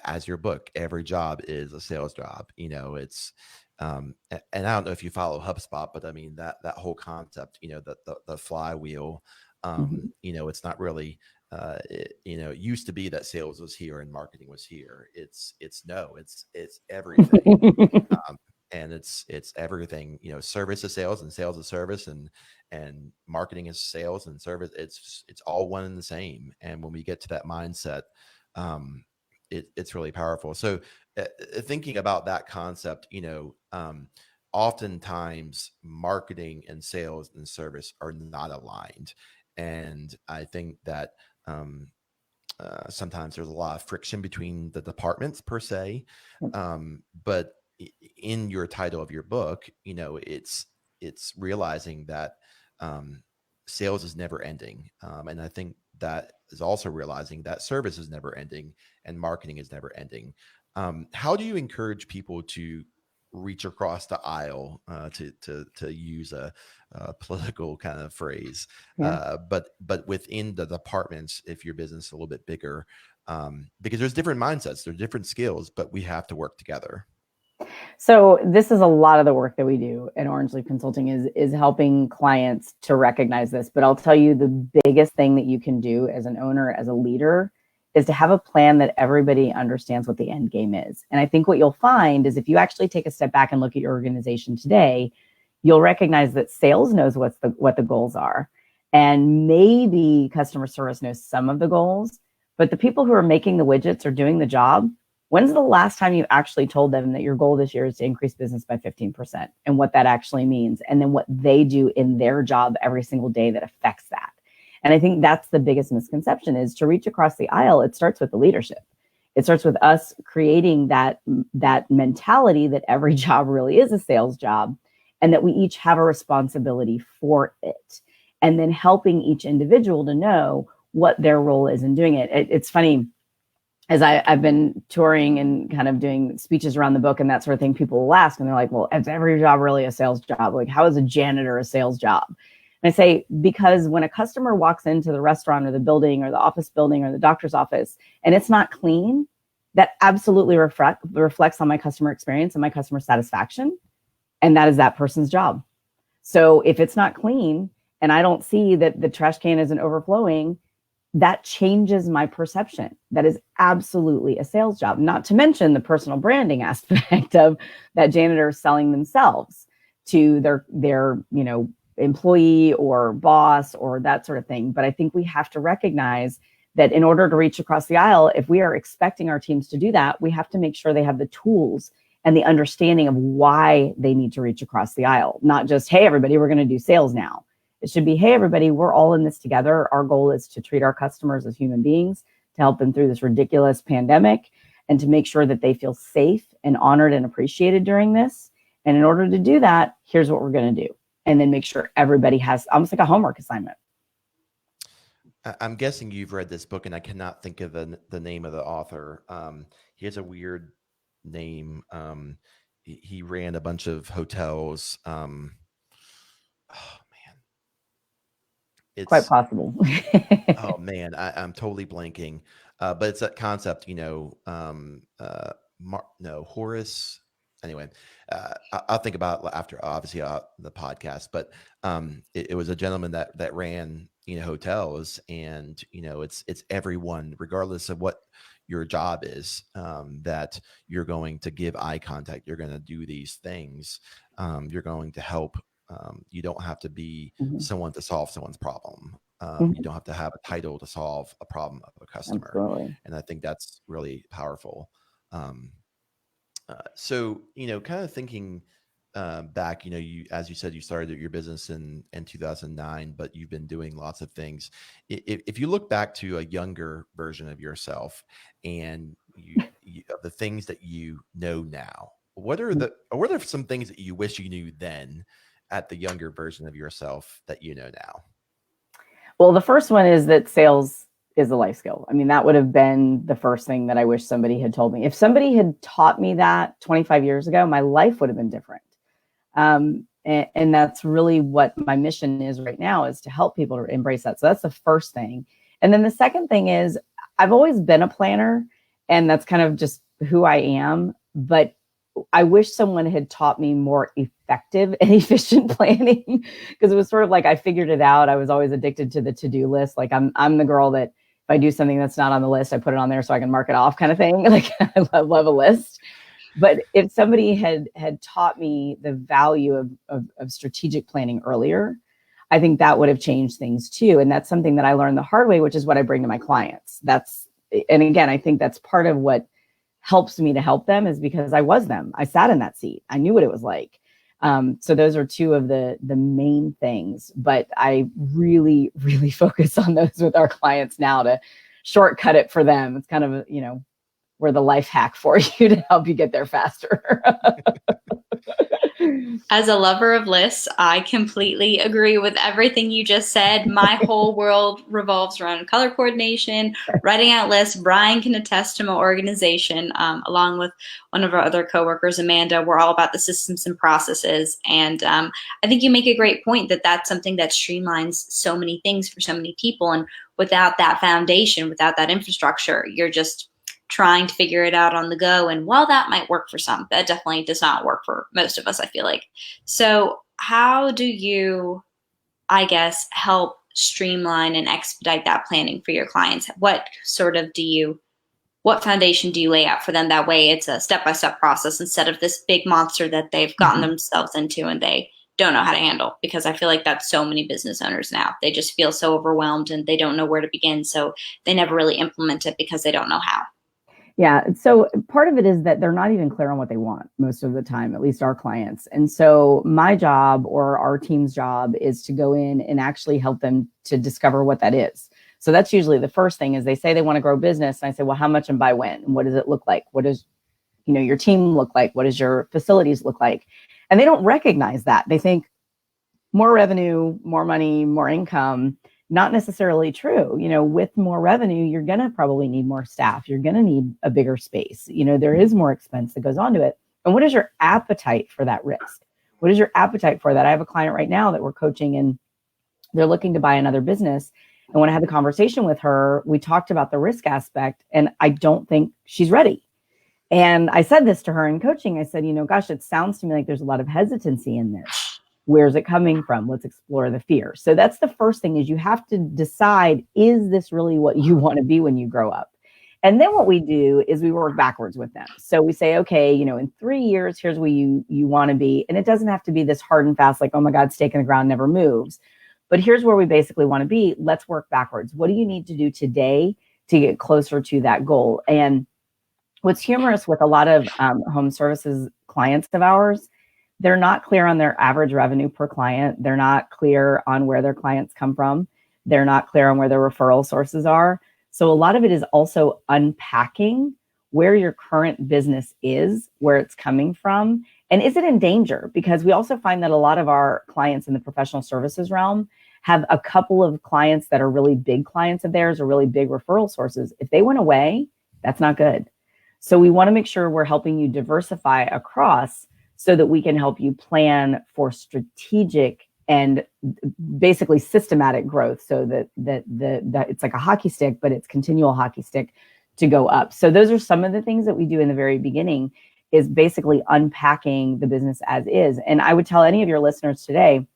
Speaker 1: as your book, every job is a sales job. You know, it's, and I don't know if you follow HubSpot, but I mean, that whole concept, you know, the flywheel, you know, it's not really, you know, it used to be that sales was here and marketing was here. It's everything. And it's everything, you know, service is sales and sales is service, and marketing is sales and service. It's all one and the same. And when we get to that mindset, it's really powerful. So thinking about that concept, you know, oftentimes marketing and sales and service are not aligned. And I think that sometimes there's a lot of friction between the departments per se. But in your title of your book, you know, it's realizing that sales is never ending. And I think that is also realizing that service is never ending and marketing is never ending. How do you encourage people to reach across the aisle, to use a political kind of phrase, but within the departments, if your business is a little bit bigger, because there's different mindsets, there's different skills, but we have to work together.
Speaker 2: So this is a lot of the work that we do at Orange Leaf Consulting is helping clients to recognize this. But I'll tell you, the biggest thing that you can do as an owner, as a leader, is to have a plan that everybody understands what the end game is. And I think what you'll find is, if you actually take a step back and look at your organization today, you'll recognize that sales knows what the goals are. And maybe customer service knows some of the goals, but the people who are making the widgets or doing the job, when's the last time you actually told them that your goal this year is to increase business by 15%, and what that actually means, and then what they do in their job every single day that affects that? And I think that's the biggest misconception, is to reach across the aisle. It starts with the leadership. It starts with us creating that mentality that every job really is a sales job, and that we each have a responsibility for it. And then helping each individual to know what their role is in doing it. It's funny, as I've been touring and kind of doing speeches around the book and that sort of thing, people will ask, and they're like, well, is every job really a sales job? Like, how is a janitor a sales job? And I say, because when a customer walks into the restaurant or the building or the office building or the doctor's office and it's not clean, that absolutely reflects on my customer experience and my customer satisfaction. And that is that person's job. So if it's not clean and I don't see that the trash can isn't overflowing, that changes my perception. That is absolutely a sales job. Not to mention the personal branding aspect of that janitor selling themselves to their employee or boss or that sort of thing. But I think we have to recognize that in order to reach across the aisle, if we are expecting our teams to do that, we have to make sure they have the tools and the understanding of why they need to reach across the aisle. Not just, hey, everybody, we're going to do sales now. It should be, hey, everybody, we're all in this together. Our goal is to treat our customers as human beings, to help them through this ridiculous pandemic, and to make sure that they feel safe and honored and appreciated during this. And in order to do that, here's what we're going to do. and then make sure everybody has almost like a homework assignment.
Speaker 1: I'm guessing you've read this book, and I cannot think of the name of the author. He has a weird name. He ran a bunch of hotels. Oh man,
Speaker 2: Quite possible.
Speaker 1: oh man, I'm totally blanking. But it's that concept, no, Horace. Anyway, I'll think about it after, obviously, the podcast. But it was a gentleman that ran, hotels, and it's everyone, regardless of what your job is, that you're going to give eye contact. You're going to do these things. You're going to help. You don't have to be someone to solve someone's problem. You don't have to have a title to solve a problem of a customer.
Speaker 2: Absolutely.
Speaker 1: And I think that's really powerful. So, kind of thinking back, as you said, you started your business in 2009, but you've been doing lots of things. If you look back to a younger version of yourself and the things that you know now, what are some things that you wish you knew then at the younger version of yourself that you know now?
Speaker 2: Well, the first one is that sales is a life skill. I mean, that would have been the first thing that I wish somebody had told me. If somebody had taught me that 25 years ago, my life would have been different. And that's really what my mission is right now, is to help people to embrace that. So that's the first thing. And then the second thing is, I've always been a planner, and that's kind of just who I am. But I wish someone had taught me more effective and efficient planning, because it was sort of like I figured it out. I was always addicted to the to-do list. Like I'm the girl that if I do something that's not on the list, I put it on there so I can mark it off, kind of thing. Like I love a list. But if somebody had taught me the value of strategic planning earlier, I think that would have changed things too. And that's something that I learned the hard way, which is what I bring to my clients. And again, I think that's part of what helps me to help them, is because I was them. I sat in that seat. I knew what it was like. So those are two of the main things, but I really, really focus on those with our clients now to shortcut it for them. It's kind of, we're the life hack for you to help you get there faster.
Speaker 3: As a lover of lists, I completely agree with everything you just said. My whole world revolves around color coordination, writing out lists. Brian can attest to my organization, along with one of our other coworkers, Amanda. We're all about the systems and processes. And I think you make a great point that that's something that streamlines so many things for so many people. And without that foundation, without that infrastructure, you're just trying to figure it out on the go. And while that might work for some, that definitely does not work for most of us, I feel like. So how do you, I guess, help streamline and expedite that planning for your clients? What foundation do you lay out for them? That way it's a step-by-step process instead of this big monster that they've gotten themselves into and they don't know how to handle. Because I feel like that's so many business owners now. They just feel so overwhelmed and they don't know where to begin. So they never really implement it because they don't know how.
Speaker 2: Yeah. So part of it is that they're not even clear on what they want most of the time, at least our clients. And so my job, or our team's job, is to go in and actually help them to discover what that is. So that's usually the first thing. Is they say they want to grow business. And I say, well, how much and by when? And what does it look like? What does, your team look like? What does your facilities look like? And they don't recognize that. They think more revenue, more money, more income. Not necessarily true. With more revenue, you're going to probably need more staff. You're going to need a bigger space. There is more expense that goes onto it. And what is your appetite for that risk? What is your appetite for that? I have a client right now that we're coaching, and they're looking to buy another business. And when I had the conversation with her, we talked about the risk aspect, and I don't think she's ready. And I said this to her in coaching. I said, gosh, it sounds to me like there's a lot of hesitancy in this. Where's it coming from? Let's explore the fear. So that's the first thing, is you have to decide, is this really what you want to be when you grow up? And then what we do is we work backwards with them. So we say, okay, in 3 years, here's where you want to be. And it doesn't have to be this hard and fast, like, oh my God, stake in the ground never moves. But here's where we basically want to be. Let's work backwards. What do you need to do today to get closer to that goal? And what's humorous with a lot of home services clients of ours, they're not clear on their average revenue per client. They're not clear on where their clients come from. They're not clear on where their referral sources are. So a lot of it is also unpacking where your current business is, where it's coming from, And is it in danger? Because we also find that a lot of our clients in the professional services realm have a couple of clients that are really big clients of theirs or really big referral sources. If they went away, that's not good. So we want to make sure we're helping you diversify across so that we can help you plan for strategic and basically systematic growth, so that it's like a hockey stick, but it's continual hockey stick to go up. So those are some of the things that we do in the very beginning, is basically unpacking the business as is. And I would tell any of your listeners today,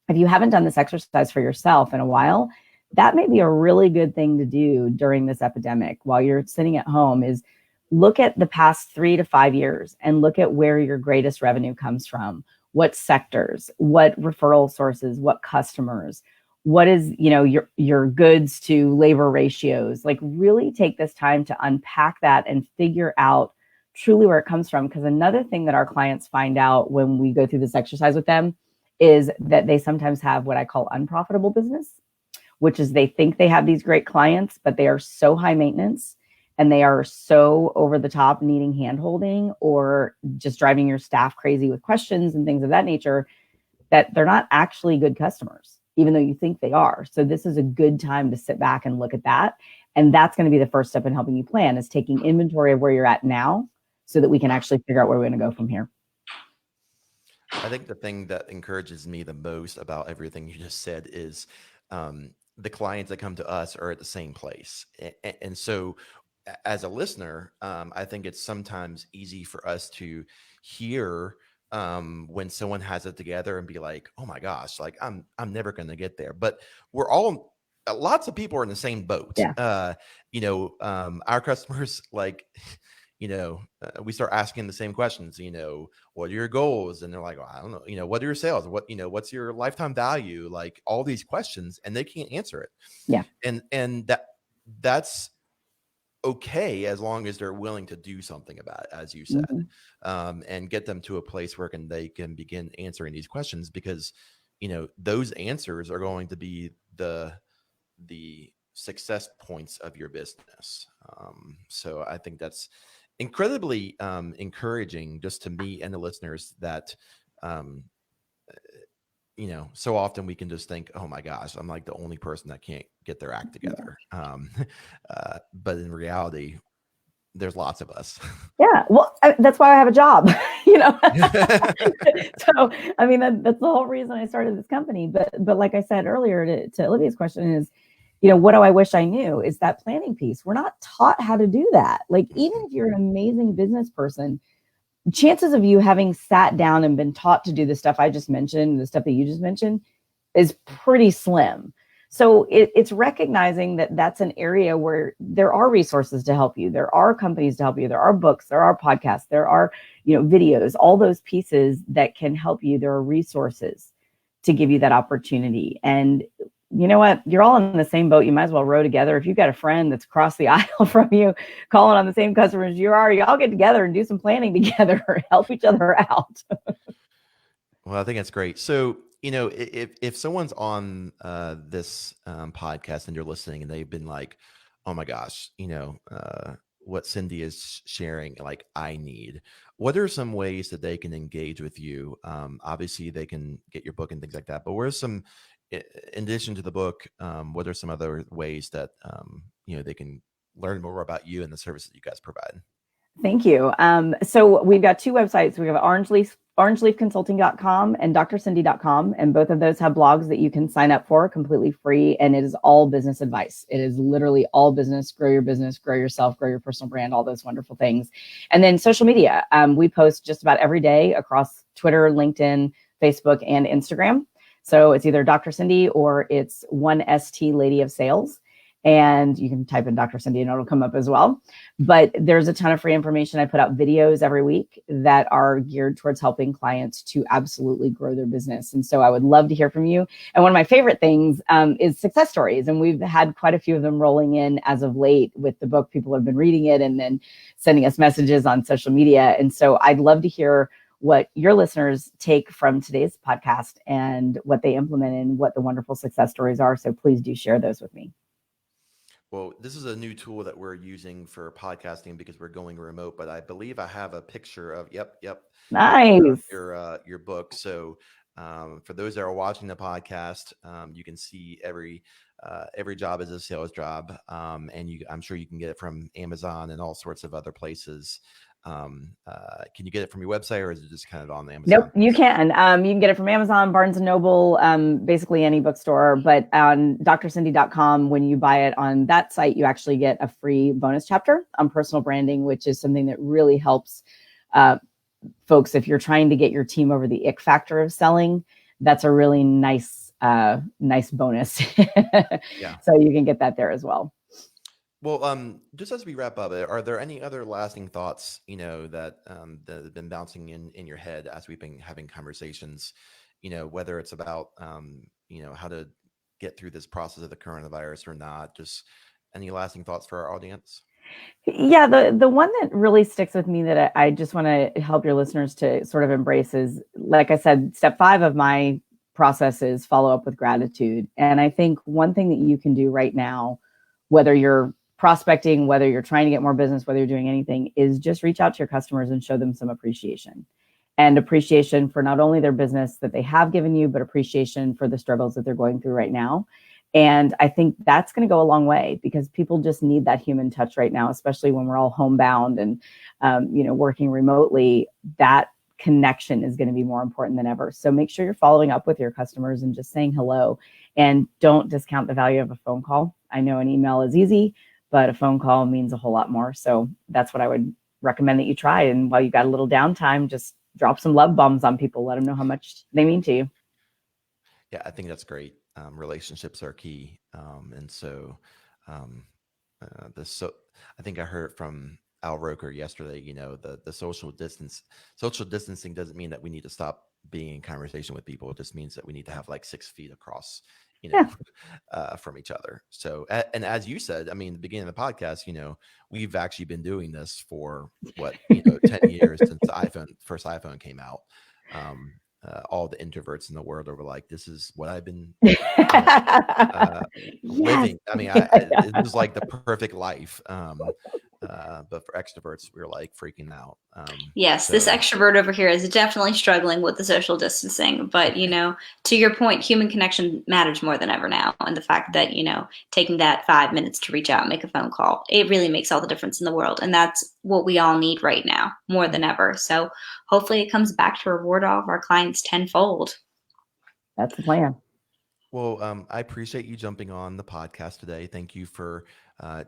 Speaker 2: if you haven't done this exercise for yourself in a while, that may be a really good thing to do during this epidemic while you're sitting at home, is look at the past 3 to 5 years and look at where your greatest revenue comes from, what sectors, what referral sources, what customers, what is, your goods to labor ratios. Like, really take this time to unpack that and figure out truly where it comes from. Because another thing that our clients find out when we go through this exercise with them is that they sometimes have what I call unprofitable business, which is they think they have these great clients, but they are so high maintenance and they are so over the top, needing handholding or just driving your staff crazy with questions and things of that nature, that they're not actually good customers, even though you think they are. So this is a good time to sit back and look at that. And that's going to be the first step in helping you plan, is taking inventory of where you're at now so that we can actually figure out where we're going to go from here.
Speaker 1: I think the thing that encourages me the most about everything you just said is the clients that come to us are at the same place. And so as a listener, I think it's sometimes easy for us to hear when someone has it together and be like, oh my gosh, like I'm never going to get there. But we're all, lots of people are in the same boat.
Speaker 2: Yeah.
Speaker 1: Our customers, like, we start asking the same questions, what are your goals? And they're like, well, I don't know, what are your sales? What's your lifetime value? Like, all these questions, and they can't answer it.
Speaker 2: Yeah.
Speaker 1: And that's okay, as long as they're willing to do something about it, as you said, and get them to a place where they can begin answering these questions, because, those answers are going to be the success points of your business. So I think that's incredibly encouraging, just to me and the listeners, that so often we can just think, oh my gosh, I'm like the only person that can't get their act together. But in reality, there's lots of us.
Speaker 2: Yeah. Well, that's why I have a job, So, I mean, that's the whole reason I started this company. But like I said earlier to Olivia's question is, what do I wish I knew, is that planning piece. We're not taught how to do that. Like, even if you're an amazing business person, chances of you having sat down and been taught to do the stuff I just mentioned, the stuff that you just mentioned, is pretty slim. So it's recognizing that that's an area where there are resources to help you. There are companies to help you. There are books, there are podcasts, there are, videos, all those pieces that can help you. There are resources to give you that opportunity. And you know what? You're all in the same boat. You might as well row together. If you've got a friend that's across the aisle from you, calling on the same customers you are, y'all get together and do some planning together, help each other out.
Speaker 1: Well, I think that's great. So, if someone's on this podcast and you're listening and they've been like, oh my gosh, what Cindy is sharing, like, I need, what are some ways that they can engage with you? Obviously they can get your book and things like that, but where's some, in addition to the book, what are some other ways that, they can learn more about you and the services you guys provide?
Speaker 2: Thank you. So we've got two websites. We have orangeleafconsulting.com and drcindy.com. And both of those have blogs that you can sign up for completely free. And it is all business advice. It is literally all business, grow your business, grow yourself, grow your personal brand, all those wonderful things. And then social media. We post just about every day across Twitter, LinkedIn, Facebook, and Instagram. So it's either Dr. Cindy or it's 1ST Lady of Sales. And you can type in Dr. Cindy and it'll come up as well. But there's a ton of free information. I put out videos every week that are geared towards helping clients to absolutely grow their business. And so I would love to hear from you. And one of my favorite things is success stories. And we've had quite a few of them rolling in as of late with the book. People have been reading it and then sending us messages on social media. And so I'd love to hear what your listeners take from today's podcast and what they implement and what the wonderful success stories are. So please do share those with me.
Speaker 1: Well, this is a new tool that we're using for podcasting because we're going remote, but I believe I have a picture of, yep,
Speaker 2: Nice.
Speaker 1: your book. So for those that are watching the podcast, you can see every job is a sales job, and I'm sure you can get it from Amazon and all sorts of other places. Can you get it from your website, or is it just kind of on the
Speaker 2: Nope,
Speaker 1: Amazon?
Speaker 2: you can. You can get it from Amazon, Barnes and Noble, basically any bookstore. But on drcindy.com, when you buy it on that site, you actually get a free bonus chapter on personal branding, which is something that really helps uh, folks if you're trying to get your team over the ick factor of selling. That's a really nice bonus.
Speaker 1: Yeah.
Speaker 2: So you can get that there as well.
Speaker 1: Well, just as we wrap up, are there any other lasting thoughts, that have been bouncing in your head as we've been having conversations, whether it's about, how to get through this process of the coronavirus or not? Just any lasting thoughts for our audience?
Speaker 2: Yeah, the one that really sticks with me that I just want to help your listeners to sort of embrace is, like I said, step 5 of my process is follow up with gratitude. And I think one thing that you can do right now, whether you're prospecting, whether you're trying to get more business, whether you're doing anything, is just reach out to your customers and show them some appreciation. And appreciation for not only their business that they have given you, but appreciation for the struggles that they're going through right now. And I think that's going to go a long way because people just need that human touch right now, especially when we're all homebound and, working remotely. That connection is going to be more important than ever. So make sure you're following up with your customers and just saying hello, and don't discount the value of a phone call. I know an email is easy, but a phone call means a whole lot more. So that's what I would recommend that you try. And while you got a little downtime, just drop some love bombs on people. Let them know how much they mean to you.
Speaker 1: Yeah, I think that's great. Relationships are key. And so, um, so I think I heard from Al Roker yesterday, the social distancing doesn't mean that we need to stop being in conversation with people. It just means that we need to have like 6 feet across,
Speaker 2: Yeah.
Speaker 1: from each other. So, and as you said, I mean, the beginning of the podcast, we've actually been doing this for 10 years since the first iPhone came out. All the introverts in the world were like, this is what I've been uh,
Speaker 2: Yes.
Speaker 1: living. I mean, it was like the perfect life. But for extroverts, we were like freaking out.
Speaker 3: Yes, this
Speaker 1: So
Speaker 3: extrovert over here is definitely struggling with the social distancing. But, to your point, human connection matters more than ever now. And the fact that, taking that 5 minutes to reach out and make a phone call, it really makes all the difference in the world. And that's what we all need right now more than ever. So hopefully it comes back to reward all of our clients tenfold.
Speaker 2: That's the plan.
Speaker 1: well, I appreciate you jumping on the podcast today. Thank you for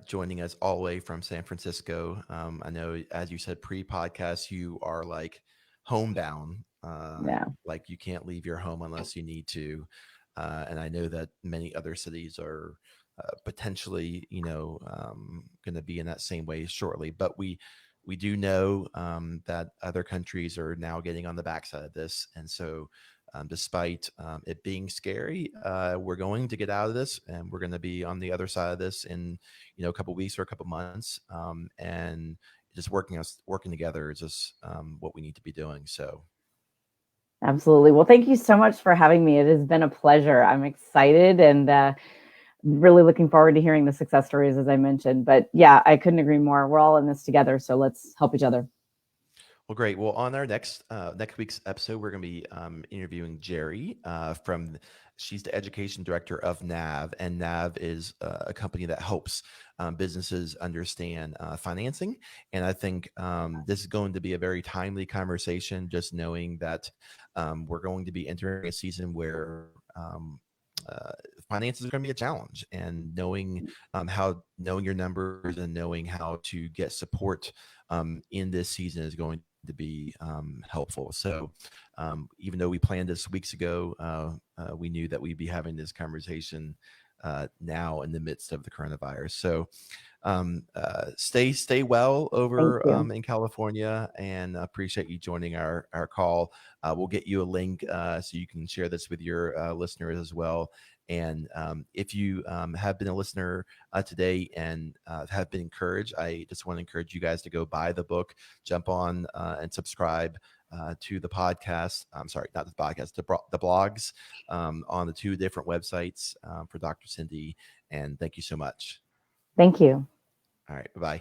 Speaker 1: joining us all the way from San Francisco. I know, as you said, pre-podcast, you are like homebound.
Speaker 2: Yeah.
Speaker 1: Like you can't leave your home unless you need to. And I know that many other cities are potentially, going to be in that same way shortly. But we do know that other countries are now getting on the backside of this, and so despite it being scary, we're going to get out of this, and we're going to be on the other side of this in a couple weeks or a couple months. And just working together is just what we need to be doing. So
Speaker 2: Absolutely. Well, thank you so much for having me. It has been a pleasure. I'm excited and really looking forward to hearing the success stories, as I mentioned. But yeah, I couldn't agree more. We're all in this together. So let's help each other.
Speaker 1: Well, great. Well, on our next week's episode, we're going to be interviewing Jerry she's the education director of NAV, and NAV is a company that helps businesses understand financing. And I think this is going to be a very timely conversation, just knowing that we're going to be entering a season where uh, finances are going to be a challenge, and knowing your numbers and knowing how to get support in this season is going to be helpful. So even though we planned this weeks ago, we knew that we'd be having this conversation now in the midst of the coronavirus. So stay well
Speaker 2: Thank
Speaker 1: over
Speaker 2: you.
Speaker 1: in California, and appreciate you joining our call. We'll get you a link so you can share this with your listeners as well. And if you have been a listener today and have been encouraged, I just want to encourage you guys to go buy the book, jump on and subscribe to the podcast. I'm sorry, not the podcast, the blogs on the 2 different websites for Dr. Cindy. And thank you so much.
Speaker 2: Thank you.
Speaker 1: All right. Bye-bye.